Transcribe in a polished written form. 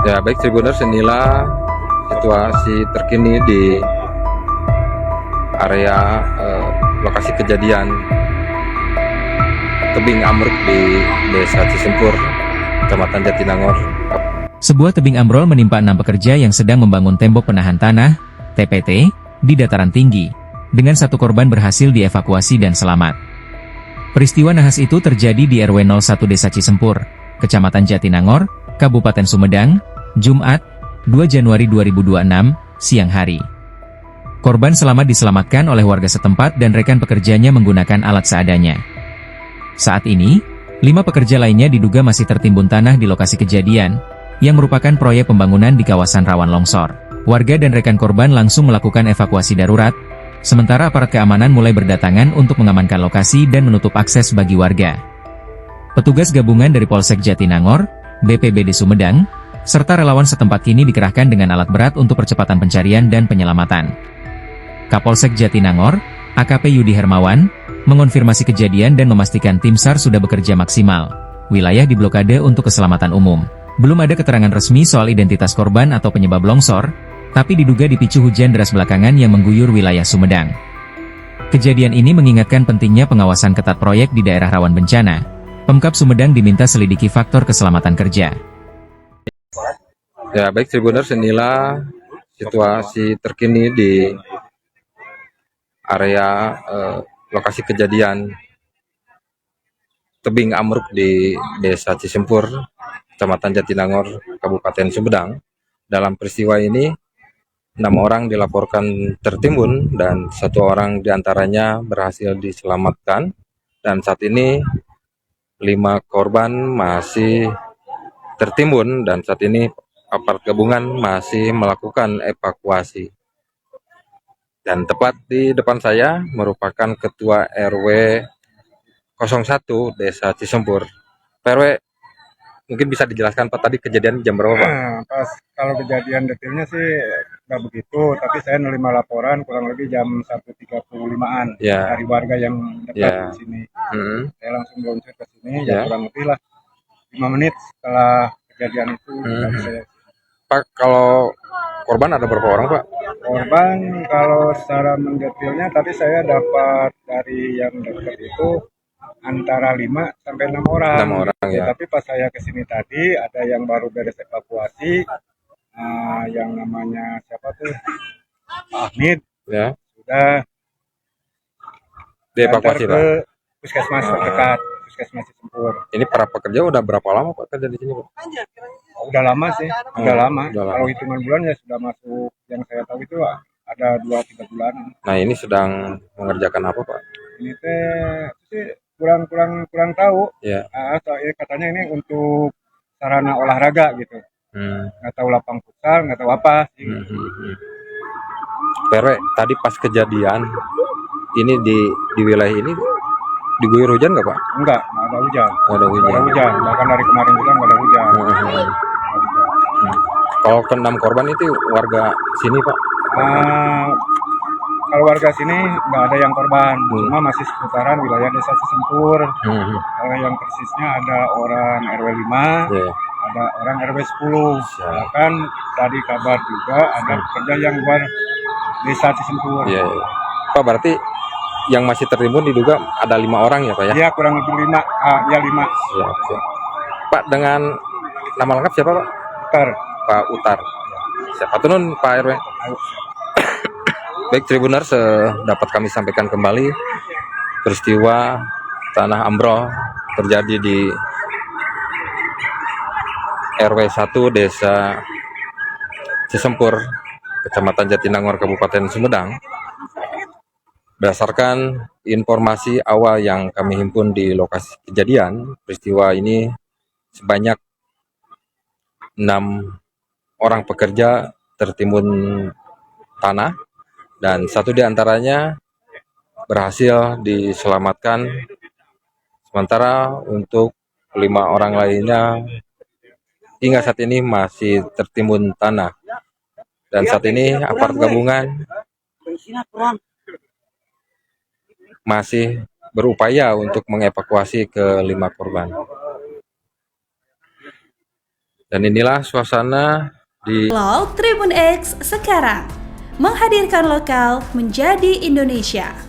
Ya baik Tribuners, inilah situasi terkini di area lokasi kejadian tebing ambruk di Desa Cisempur, Kecamatan Jatinangor. Sebuah tebing ambrol menimpa 6 pekerja yang sedang membangun tembok penahan tanah, TPT, di dataran tinggi, dengan satu korban berhasil dievakuasi dan selamat. Peristiwa nahas itu terjadi di RW 01 Desa Cisempur, Kecamatan Jatinangor, Kabupaten Sumedang, Jumat, 2 Januari 2026, siang hari. Korban selamat diselamatkan oleh warga setempat dan rekan pekerjanya menggunakan alat seadanya. Saat ini, 5 pekerja lainnya diduga masih tertimbun tanah di lokasi kejadian, yang merupakan proyek pembangunan di kawasan rawan longsor. Warga dan rekan korban langsung melakukan evakuasi darurat, sementara aparat keamanan mulai berdatangan untuk mengamankan lokasi dan menutup akses bagi warga. Petugas gabungan dari Polsek Jatinangor, BPBD Sumedang, serta relawan setempat kini dikerahkan dengan alat berat untuk percepatan pencarian dan penyelamatan. Kapolsek Jatinangor, AKP Yudi Hermawan, mengonfirmasi kejadian dan memastikan tim SAR sudah bekerja maksimal. Wilayah diblokade untuk keselamatan umum. Belum ada keterangan resmi soal identitas korban atau penyebab longsor, tapi diduga dipicu hujan deras belakangan yang mengguyur wilayah Sumedang. Kejadian ini mengingatkan pentingnya pengawasan ketat proyek di daerah rawan bencana. Pemkab Sumedang diminta selidiki faktor keselamatan kerja. Ya baik Tribuners, inilah situasi terkini di area lokasi kejadian tebing ambruk di Desa Cisempur, Kecamatan Jatinangor, Kabupaten Sumedang. Dalam peristiwa ini, 6 orang dilaporkan tertimbun dan 1 orang diantaranya berhasil diselamatkan. Dan saat ini 5 korban masih tertimbun dan saat ini aparat gabungan masih melakukan evakuasi. Dan tepat di depan saya merupakan Ketua RW 01 Desa Cisempur. Pak RW, mungkin bisa dijelaskan Pak, tadi kejadian jam berapa Pak? Pas kalau kejadian detailnya sih nggak begitu, tapi saya nerima laporan kurang lebih jam 1.35-an Ya. dari warga yang dekat Ya. di sini. Hmm. Saya langsung meluncur ke sini, Ya. ya kurang lebih lah 5 menit setelah kejadian itu. Saya, Pak, kalau korban ada berapa orang Pak? korban kalau secara mendetailnya tadi saya dapat dari yang dekat itu antara 5 sampai 6 orang. 6 orang ya. Tapi pas saya kesini tadi ada yang baru beres evakuasi, yang namanya siapa tuh Pak Ahmid, Ya. sudah Dievakuasi diantar Pak. ke puskesmas terdekat, puskesmas Cisempur. Ini para pekerja udah berapa lama Pak kerja di sini Pak? Udah lama sih, udah lama. Udah lama. Kalau hitungan bulan ya sudah masuk, yang saya tahu itu ada 2-3 bulan. Nah ini sedang mengerjakan apa Pak? Ini teh sih kurang tahu. Ya. Soalnya katanya ini untuk sarana olahraga gitu. Nggak tahu lapang futsal, nggak tahu apa sih. Pak RW, tadi pas kejadian ini di wilayah ini diguyur hujan nggak Pak? Nggak ada hujan. Nggak ada hujan. Nggak ada hujan. Bahkan dari kemarin juga nggak ada hujan. Kalau ke 6 korban itu warga sini Pak? Kalau warga sini nggak ada yang korban, cuma masih seputaran wilayah Desa Cisempur. Yang persisnya ada orang RW 5, ada orang RW 10. Bahkan tadi kabar juga ada pekerja yang luar Desa Cisempur. Pak, berarti yang masih tertimbun diduga ada 5 orang ya Pak ya? Iya, kurang lebih 5. Ya 5. Siap. Pak, dengan nama lengkap siapa Pak? Utar. Pak Utar. Siapa tunun Pak RW? Baik Tribuners, dapat kami sampaikan kembali peristiwa tanah ambrol terjadi di RW 1 Desa Cisempur, Kecamatan Jatinangor, Kabupaten Sumedang. Berdasarkan informasi awal yang kami himpun di lokasi kejadian, peristiwa ini sebanyak 6 orang pekerja tertimbun tanah dan 1 diantaranya berhasil diselamatkan, sementara untuk 5 orang lainnya hingga saat ini masih tertimbun tanah. Dan saat ini aparat gabungan masih berupaya untuk mengevakuasi ke 5 korban. Dan inilah suasana di Tribun X sekarang menghadirkan lokal menjadi Indonesia.